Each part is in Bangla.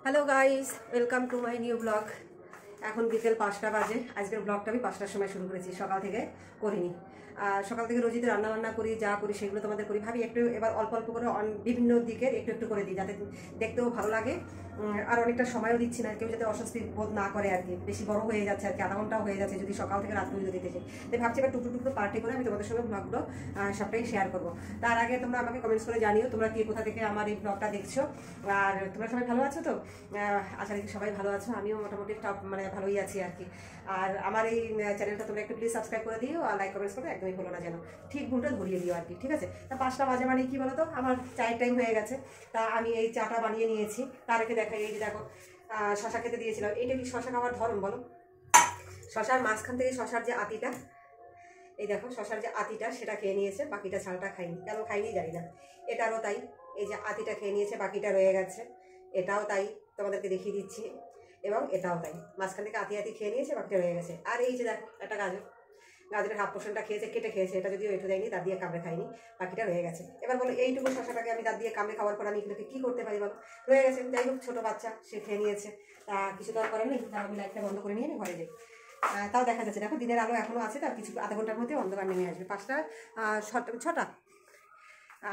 Hello guys, welcome to my new blog. এখন বিকেল 5টা বাজে। আজকের ব্লগটা আমি 5টার সময় শুরু করেছি, সকাল থেকে করিনি। সকাল থেকে রোজই তো রান্নাবান্না করি, যা করি সেগুলো তোমাদের করি। ভাবি একটু এবার অল্প অল্প করে বিভিন্ন দিকের একটু একটু করে দিই, যাতে দেখতেও ভালো লাগে। আর অনেকটা সময়ও দিচ্ছি না, কেউ যাতে অস্বস্তি বোধ না করে আর কি। বেশি বড় হয়ে যাচ্ছে আর কি, আধা ঘন্টাও হয়ে যাচ্ছে যদি সকাল থেকে রাত পর্যন্ত দিতে চাই। তাই ভাবছি এবার টুকরো টুকরো পার্টি করে আমি তোমাদের সঙ্গে ব্লগগুলো সবটাই শেয়ার করবো। তার আগে তোমরা আমাকে কমেন্টস করে জানিও তোমরা কে কোথা থেকে আমার এই ব্লগটা দেখছো। আর তোমরা সবাই ভালো আছো তো? আশা রাখি সবাই ভালো আছো, আমিও মোটামুটি মানে ভালোই আছি আর কি। আর আমার এই চ্যানেলটা তোমরা একটু প্লিজ সাবস্ক্রাইব করে দিও, আর লাইক কমেন্টস করতে একদমই ভুলো না যেন। ঠিক ভুলটা ধরিয়ে দিও আর কি, ঠিক আছে? তা 5টা বাজে মানে কি বলো তো, আমার চায়ের টাইম হয়ে গেছে। তা আমি এই চাটা বানিয়ে নিয়েছি। তার আগে দেখাই, এই যে দেখো শশা খেতে দিয়েছিলাম। এইটা কি শশা খাওয়ার ধরন বলো? শশার মাঝখান থেকে শশার যে আতিটা, এই দেখো শশার যে আতিটা সেটা খেয়ে নিয়েছে, বাকিটা ছালটা খাইনি। কেন খাইনি জানি না। এটারও তাই, এই যে আতিটা খেয়ে নিয়েছে, বাকিটা রয়ে গেছে। এটাও তাই, তোমাদেরকে দেখিয়ে দিচ্ছি। এবং এটাও তাই, মাঝখান থেকে আতি আতি খেয়ে নিয়েছে, বাকিটা রয়ে গেছে। আর এই যে দেখো একটা গাজর, গাজরের হাফ পোর্শনটা খেয়েছে, কেটে খেয়েছে। এটা যদিও এঁটো দেয়নি, দাঁত দিয়ে কামড়ে খাইনি, বাকিটা রয়ে গেছে। এবার বলো এইটুকু শশাটাকে আমি দাঁত দিয়ে কামড়ে খাওয়ার পর আমি এগুলোকে কী করতে পারি বলো? রয়ে গেছে। যাই হোক, ছোটো বাচ্চা, সে খেয়ে নিয়েছে, তা কিছু তো আর করার নেই। আমি লাইটটা বন্ধ করে নিয়ে ঘরে যাই। তাও দেখা যাচ্ছে, দেখো দিনের আলো এখনও আছে, তার কিছু আধা ঘন্টার মধ্যে অন্ধকার নেমে আসবে। 5টা 6টা।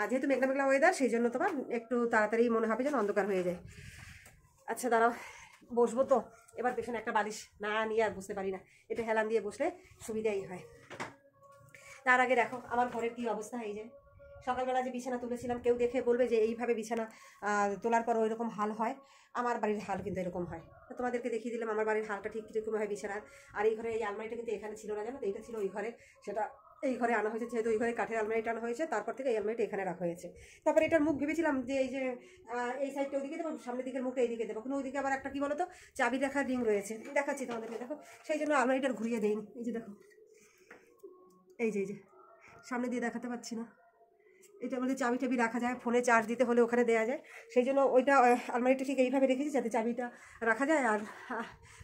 যেহেতু মেঘলা মেঘলা ওয়েদার, সেই জন্য তোমার একটু তাড়াতাড়ি মনে হবে যেন অন্ধকার হয়ে যায়। আচ্ছা দাঁড়াও, বসবো তো। এবার পেছনে একটা বালিশ না নিয়ে আর বুঝতে পারি না, এটা হেলান দিয়ে বসলে সুবিধাই হয়। তার আগে দেখো আমার ঘরের কি অবস্থা। এই যে সকালবেলা যে বিছানা তুলেছিলাম, কেউ দেখে বলবে যে এইভাবে বিছানা তোলার পর ওই রকম হাল হয়। আমার বাড়ির হাল কিন্তু এরকম হয়। তো তোমাদেরকে দেখিয়ে দিলাম আমার বাড়ির হালটা ঠিক কীরকম হয় বিছানার। আর এই ঘরে এই আলমারিটা কিন্তু এখানে ছিল না, জানো তো? এইটা ছিল ওই ঘরে, সেটা এই ঘরে আনা হয়েছে। যেহেতু ওই ঘরে কাঠের আলমারিটা আনা হয়েছে, তারপর থেকে এই আলমারিটা এখানে রাখা হয়েছে। তারপর এটার মুখ ভেবেছিলাম যে এই যে এই সাইডটা ওইদিকে দেবো, সামনের দিকের মুখটা এইদিকে দেবো, কিন্তু ওইদিকে আবার একটা কি বলো তো, চাবি রাখার রিং রয়েছে, দেখাচ্ছি তোমাদেরকে। দেখো, সেই জন্য আলমারিটার ঘুরিয়ে দেয়নি। এই যে দেখো, এই যে সামনে দিয়ে দেখাতে পাচ্ছি না। এটার মধ্যে চাবি টাবি রাখা যায়, ফোনে চার্জ দিতে হলে ওখানে দেওয়া যায়। সেই জন্য ওইটা আলমারিটা ঠিক এইভাবে রেখেছি যাতে চাবিটা রাখা যায় আর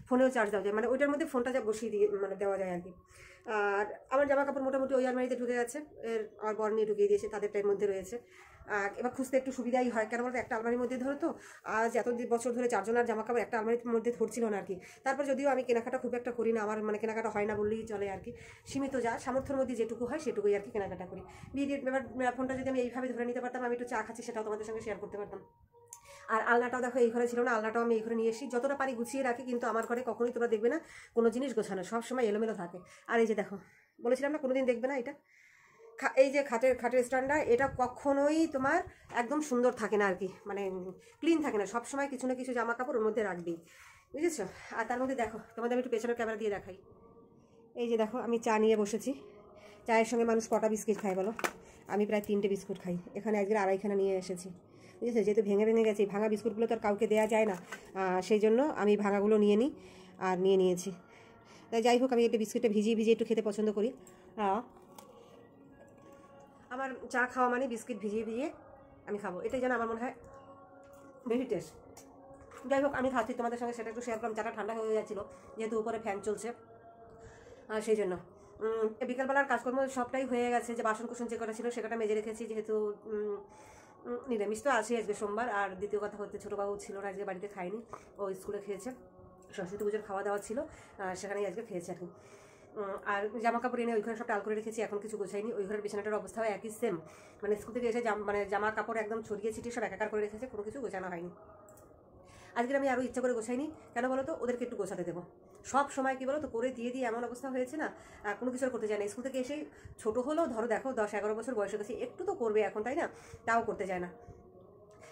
ফোনেও চার্জ দেওয়া যায়, মানে ওইটার মধ্যে ফোনটা যা বসিয়ে দিয়ে মানে দেওয়া যায় আর কি। আর আমার জামা কাপড় মোটামুটি ওই আলমারিতে ঢুকে গেছে, আর বর নিয়ে ঢুকিয়ে দিয়েছে, তাদের টাইম মধ্যে রয়েছে। এবার খুঁজতে একটু সুবিধাই হয়, কেন বলতো একটা আলমারির মধ্যে ধরো তো আজ এত বছর ধরে 4জনের জামা কাপড় একটা আলমারির মধ্যে ধরছিল না আর কি। তারপর যদিও আমি কেনাকাটা খুব একটা করি না, আমার মানে কেনাকাটা হয় না বললেই চলে আর কি। সীমিত যা সামর্থ্যের মধ্যে যেটুকু হয় সেটুকুই আর কি কেনাকাটা করি। এবার ফোনটা যদি আমি এইভাবে ধরে নিতে পারতাম, আমি একটু চা খাচ্ছি সেটাও তোমাদের সঙ্গে শেয়ার করতে পারতাম। আর আলনাটাও দেখো এই ঘরে ছিল না, আলনাটাও আমি এই ঘরে নিয়ে এসেছি। যতটা পারি গুছিয়ে রাখি, কিন্তু আমার ঘরে কখনোই তোমরা দেখবে না কোনো জিনিস গোছানো, সবসময় এলোমেলো থাকে। আর এই যে দেখো, বলেছিলাম না কোনোদিন দেখবে না এটা। এই যে খাটের স্ট্যান্ডটা, এটা কখনোই তোমার একদম সুন্দর থাকে না আর কি, মানে ক্লিন থাকে না। সবসময় কিছু না কিছু জামা কাপড় ওর মধ্যে রাখবেই, বুঝেছো? আর তার মধ্যে দেখো, তোমাদের আমি একটু পেছনের ক্যামেরা দিয়ে দেখাই। এই যে দেখো, আমি চা নিয়ে বসেছি। চায়ের সঙ্গে মানুষ কটা বিস্কিট খায় বলো? আমি প্রায় 3টে বিস্কুট খাই। এখানে আজকে 2.5খানা নিয়ে এসেছি, বুঝেছো? যেহেতু ভেঙে ভেঙে গেছে, ভাঙা বিস্কুটগুলো তো আর কাউকে দেওয়া যায় না, সেই জন্য আমি ভাঙাগুলো নিয়ে নিই আর নিয়ে নিয়েছি। তাই যাই হোক, আমি একটা বিস্কুটটা ভিজিয়ে ভিজিয়ে একটু খেতে পছন্দ করি। আমার চা খাওয়া মানে বিস্কিট ভিজিয়ে ভিজিয়ে আমি খাবো, এটাই যেন আমার মনে হয় বেশি টেস্ট। যাই হোক, আমি খাচ্ছি, তোমাদের সঙ্গে সেটা একটু শেয়ার করলাম। চাটা ঠান্ডা হয়ে যাচ্ছিলো, যেহেতু উপরে ফ্যান চলছে, সেই জন্য। বিকালবেলার কাজকর্ম সবটাই হয়ে গেছে। যে বাসন কুসন যে কটা ছিল সেটা মেজে রেখেছি, যেহেতু নিরামিষ তো আছে আজকে সোমবার। আর দ্বিতীয় কথা হচ্ছে, ছোটোবাবু ছিল না আজকে বাড়িতে, খায়নি, ও স্কুলে খেয়েছে। সরস্বতী পুজোর খাওয়া দাওয়া ছিল, সেখানেই আজকে খেয়েছে আর কি। আর জামা কাপড় এনে ওই ঘরে সব টাল করে রেখেছি, এখন কিছু গোছাইনি। ওই ঘরের বিছানাটার অবস্থাও একই সেম, মানে স্কুল থেকে এসে মানে জামা কাপড় একদম ছড়িয়ে ছিটিয়ে সব একাকার করে রেখেছে, কোনো কিছু গোছানো হয়নি। আজকে আমি আরও ইচ্ছা করে গোছাইনি, কেন বলো তো? ওদেরকে একটু গোছাতে দেবো। সব সময় কি বলো তো, করে দিয়ে দিয়ে এমন অবস্থা হয়েছে না, কোনো কিছু করতে যায় না। স্কুল থেকে এসেই ছোটো হলেও ধরো, দেখো 10-11 বছর বয়সে গেছে, একটু তো করবে এখন, তাই না? তাও করতে যায় না।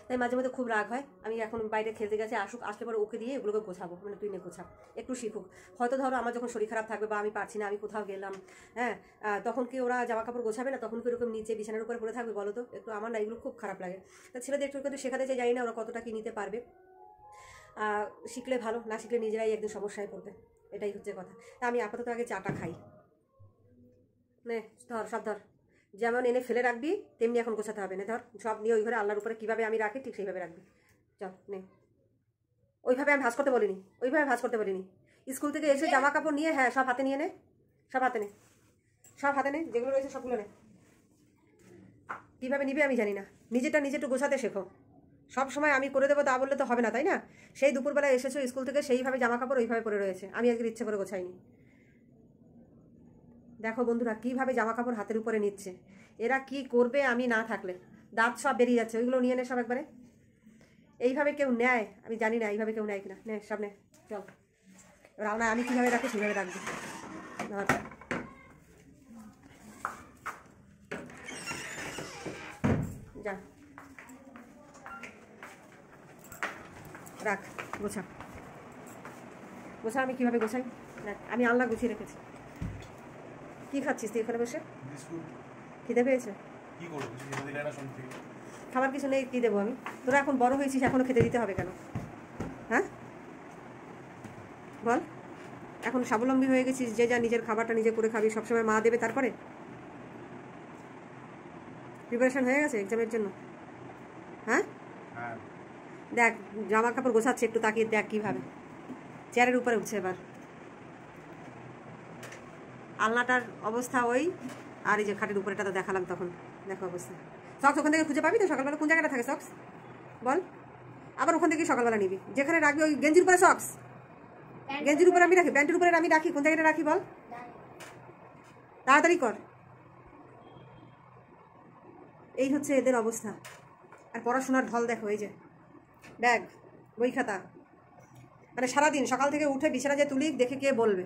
তাই মাঝে মধ্যে খুব রাগ হয়। আমি এখন বাইরে খেলতে গেছে, আসলে পরে ওকে দিয়ে এগুলোকে গোছাবো, মানে তুই নিয়ে গোছা, একটু শিখুক। হয়তো ধরো আমার যখন শরীর খারাপ থাকবে বা আমি পারছি না, আমি কোথাও গেলাম, হ্যাঁ, তখন কি ওরা জামা কাপড় গোছাবে না? তখন কি এরকম নিচে বিছানার উপরে পড়ে থাকবে বলো তো? একটু আমার না এগুলো খুব খারাপ লাগে। তা ছেলেদের একটু একটু শেখাতে চাই, জানি না ওরা কতটা কি নিতে পারবে। শিখলে ভালো, না শিখলে নিজেরাই একদিন সমস্যায় পড়বে, এটাই হচ্ছে কথা। তা আমি আপাতত আগে চাটা খাই। নে ধর, সব ধর, যেমন এনে ফেলে রাখবি তেমনি এখন গোছাতে হবে না। ধর সব নিয়ে ওই ঘরে আল্লাহর উপরে কীভাবে আমি রাখি ঠিক সেইভাবে রাখবি। চল নে। ওইভাবে আমি ভাঁজ করতে বলিনি, ওইভাবে ভাঁজ করতে বলিনি। স্কুল থেকে এসে জামা কাপড় নিয়ে, হ্যাঁ, সব হাতে নিয়ে নে, সব হাতে নে, সব হাতে নে, যেগুলো রয়েছে সবগুলো নে। কীভাবে নিবে আমি জানি না, নিজেরটা নিজে একটু গোছাতে শেখো, সব সময় আমি করে দেবো তা বললে তো হবে না, তাই না? সেই দুপুরবেলা এসেছো স্কুল থেকে, সেইভাবে জামা কাপড় ওইভাবে পরে রয়েছে, আমি আজকে ইচ্ছে করে গোছাইনি। দেখো বন্ধুরা কীভাবে জামা কাপড় হাতের উপরে নিচ্ছে, এরা কি করবে আমি না থাকলে? দাঁত সব বেরিয়ে যাচ্ছে, ওইগুলো নিয়ে নে সব একবারে। এইভাবে কেউ নেয় আমি জানি না, এইভাবে কেউ নেয় কিনা। নে সব নে, চল। এবার না আমি কীভাবে রাখি সেইভাবে রাখবি। যা রাখ, গোছা গোছা। আমি কীভাবে গোছাই দেখ, আমি আলনা গুছিয়ে রেখেছি। কি খাচ্ছিস তুই এখানে বসে? খিদে পেয়েছে? খাবার কিছু নেই, কী দেবো আমি? তোরা এখন বড় হয়েছিস, এখনও খেতে দিতে হবে কেন? হ্যাঁ বল, এখন স্বাবলম্বী হয়ে গেছিস, যে যা নিজের খাবারটা নিজে করে খাবি, সবসময় মা দেবে। তারপরে প্রিপারেশন হয়ে গেছে এক্সামের জন্য? হ্যাঁ দেখ জামা কাপড় গোছাচ্ছে, একটু তাকিয়ে দেখ কীভাবে চেয়ারের উপরে উঠছে। এবার আলনাটার অবস্থা ওই, আর এই যে খাটের উপরেটা তো দেখালাম তখন, দেখো অবস্থা। সক্স ওখান থেকে খুঁজে পাবি তো? সকালবেলা কোন জায়গাটা থাকে সক্স বল? আবার ওখান থেকে সকালবেলা নিবি, যেখানে রাখবি ওই গেঞ্জির উপরে সক্স। গেঞ্জির উপরে আমি রাখি, প্যান্টের উপরে আমি রাখি, কোন জায়গাটা রাখি বল? তাড়াতাড়ি কর। এই হচ্ছে এদের অবস্থা। আর পড়াশোনার ঢল দেখো, এই যে ব্যাগ, বই খাতা, মানে সারাদিন সকাল থেকে উঠে বিছানা যে তুলি দেখে কে বলবে?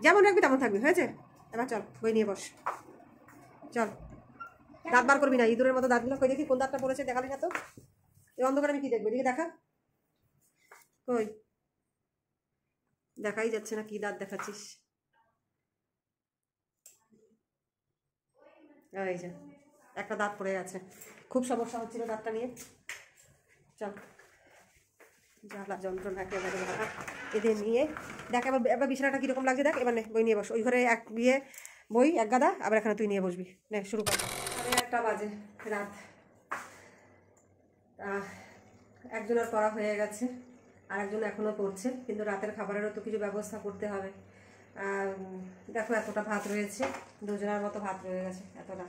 যেমন রাখবি তেমন থাকবি, হয়েছে? এবার চল বই নিয়ে বস, চল। দাঁত বার করবি না, ইঁদুরের মতো দাঁতগুলো। কই দেখি কোন দাঁতটা পড়েছে, দেখালি না তো। এই অন্ধকারে আমি কি দেখবো? এদিকে দেখা, কই দেখাই যাচ্ছে না, কি দাঁত দেখাচ্ছিস? এই যে একটা দাঁত পড়ে গেছে, খুব সমস্যা হচ্ছিল দাঁতটা নিয়ে। চল, জ্বালা যন্ত্রণা একেবারে বাবা এদের নিয়ে। দেখ এবার, এবার বিছানাটা কীরকম লাগছে দেখ। এবার নে বই নিয়ে বস, ওই ঘরে এক বিয়ে বই এক গাদা, আবার এখানে তুই নিয়ে বসবি। নে শুরু কর। 1:30 বাজে রাত। একজনের পড়া হয়ে গেছে, আর একজন এখনও পড়ছে, কিন্তু রাতের খাবারেরও তো কিছু ব্যবস্থা করতে হবে। দেখো এতটা ভাত রয়েছে, দুজনের মতো ভাত রয়ে গেছে এতটা।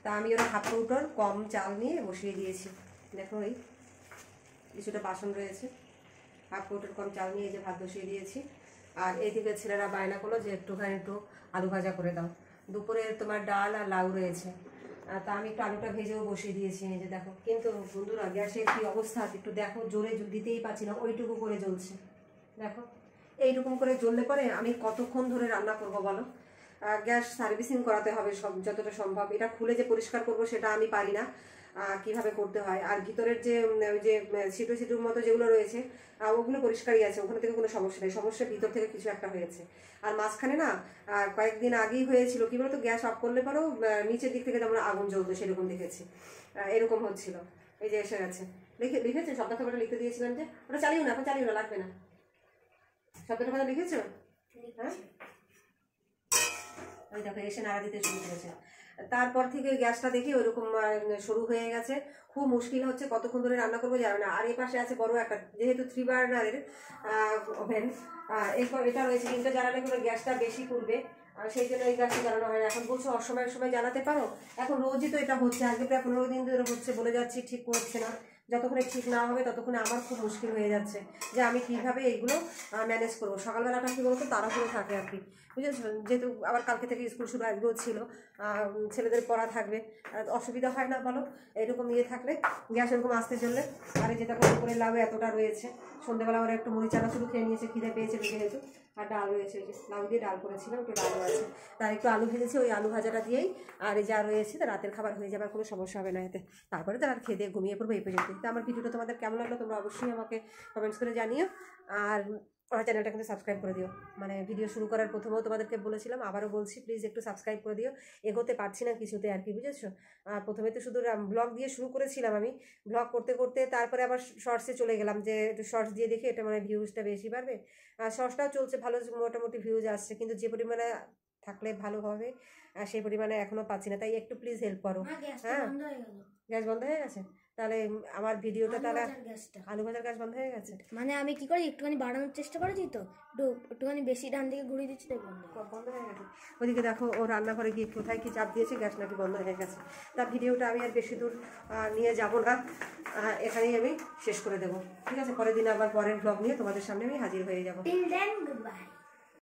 তা আমি ওরা হাফ কৌটোর কম চাল নিয়ে বসিয়ে দিয়েছি। দেখো এই কিছুটা বাসন রয়েছে, হাফ কৌটোর কম চাল নিয়ে এই যে ভাত বসিয়ে দিয়েছি। আর এইদিকে ছেলেরা বায়না করলো যে একটুখানি একটু আলু ভাজা করে দাও। দুপুরে তোমার ডাল আর লাউ রয়েছে, তা আমি একটু আলুটা ভেজেও বসিয়ে দিয়েছি। এই যে দেখো, কিন্তু বন্ধুরা গ্যাসের কি অবস্থা একটু দেখো, জোরে দিতেই পারছি না, ওইটুকু করে জ্বলছে। দেখো এইরকম করে জ্বললে পরে আমি কতক্ষণ ধরে রান্না করব বলো? গ্যাস সার্ভিসিং করাতে হবে সব যতটা সম্ভব। এটা খুলে যে পরিষ্কার করব সেটা আমি পারি না, কিভাবে করতে হয়। আর ভিতরের যে ওই যে ছিটু ছিটুর মতো যেগুলো রয়েছে ওগুলো পরিষ্কারই আছে, ওখানে থেকে কোনো সমস্যা নেই। সমস্যা ভিতর থেকে কিছু একটা হয়েছে। আর মাঝখানে না কয়েকদিন আগেই হয়েছিল কি বলতো, গ্যাস অফ করলে পরেও নিচের দিক থেকে যেমন আগুন জ্বলতো সেরকম দেখেছি, এরকম হচ্ছিল। এই যে এসে গেছে, লিখেছে শব্দ খাবারটা লিখতে দিয়েছিলাম যে ওটা চালিও না, এখন চালিও না, লাগবে না। শব্দটা কথা লিখেছো? হ্যাঁ ওই দেখো এসে নাড়া দিতে শুরু করেছে। তারপর থেকে গ্যাসটা দেখি ওইরকম শুরু হয়ে গেছে, খুব মুশকিল হচ্ছে, কতক্ষণ ধরে রান্না করবো যাবে না। আর এই পাশে আছে বড় একটা, যেহেতু 3 বার্নারের ওভেন, এরপর এটা রয়েছে, কিন্তু জ্বালালে করে গ্যাসটা বেশি পুড়বে, সেই জন্য এই গ্যাসটা জ্বালানো হয় না। এখন বলছো অসময়ের সময় জ্বালাতে পারো, এখন রোজই তো এটা হচ্ছে, আজকে প্রায় 15 দিন ধরে হচ্ছে, বলে যাচ্ছি ঠিক করছে না। যতক্ষণে ঠিক না হবে ততক্ষণে আমার খুব মুশকিল হয়ে যাচ্ছে যে আমি কীভাবে এইগুলো ম্যানেজ করবো। সকালবেলাটা কী বলতো তাড়াহুড়ো থাকে আর কি, বুঝেছো? যেহেতু আবার কালকে থেকে স্কুল শুরু, আজকেও ছিল, ছেলেদের পড়া থাকবে, অসুবিধা হয় না বলো? এরকম ইয়ে থাকলে গ্যাস এরকম আসতে চললে। আর যেটা করে লাউ এতটা রয়েছে, সন্ধ্যেবেলা ওরা একটু মুড়ি চানাচুরু খেয়ে নিয়েছে, খিদে পেয়েছে যেহেতু। আর ডাল রয়েছে, ওই যে লাউ দিয়ে ডাল করেছিলাম, একটু ডালও আছে, তার একটু আলু ভেজেছি, ওই আলু ভাজাটা দিয়েই আর এই যা রয়েছে তা রাতের খাবার হয়ে যাবার কোনো সমস্যা হবে না এতে। তারপরে তো আর খেয়ে দিয়ে ঘুমিয়ে পড়বো এই পর্যন্ত। তো আমার ভিডিওটা তোমাদের কেমন লাগলো তোমরা অবশ্যই আমাকে কমেন্টস করে জানিও। আর আমার চ্যানেলটা কিন্তু সাবস্ক্রাইব করে দিও। মানে ভিডিও শুরু করার প্রথমেও তোমাদেরকে বলেছিলাম, আবারও বলছি, প্লিজ একটু সাবস্ক্রাইব করে দিও। এগোতে পারছি না কিছুতে আর কি, বুঝেছো? প্রথমে তো শুধু ব্লগ দিয়ে শুরু করেছিলাম আমি, ব্লগ করতে করতে তারপরে আবার শর্টসে চলে গেলাম, যে একটু শর্টস দিয়ে দেখি এটা মানে ভিউজটা বেশি পারবে। আর শর্টসটাও চলছে ভালো, মোটামুটি ভিউজ আসছে, কিন্তু যে পরিমাণে থাকলে ভালো হবে সেই পরিমাণে এখনও পাচ্ছি না। তাই একটু প্লিজ হেল্প করো। হ্যাঁ গ্যাস বন্ধ হয়ে গেছে, তাহলে আমার ভিডিওটা তাহলে গ্যাসটা আলু ভাজার গ্যাস বন্ধ হয়ে গেছে। মানে আমি কি করি একটুখানি বাড়ানোর চেষ্টা করেছি, তো একটুখানি বেশি ডান দিকে ঘুরিয়ে দিচ্ছি, তাই বন্ধ বন্ধ হয়ে গেছে। ওদিকে দেখো ও রান্নাঘরে গিয়ে কোথায় কি চাপ দিয়েছে, গ্যাস নাকি বন্ধ হয়ে গেছে। তার ভিডিওটা আমি আর বেশি দূর নিয়ে যাব না, এখানেই আমি শেষ করে দেবো। ঠিক আছে, পরের দিন আবার পরের ব্লগ নিয়ে তোমাদের সামনে আমি হাজির হয়ে যাবো। Till then good bye.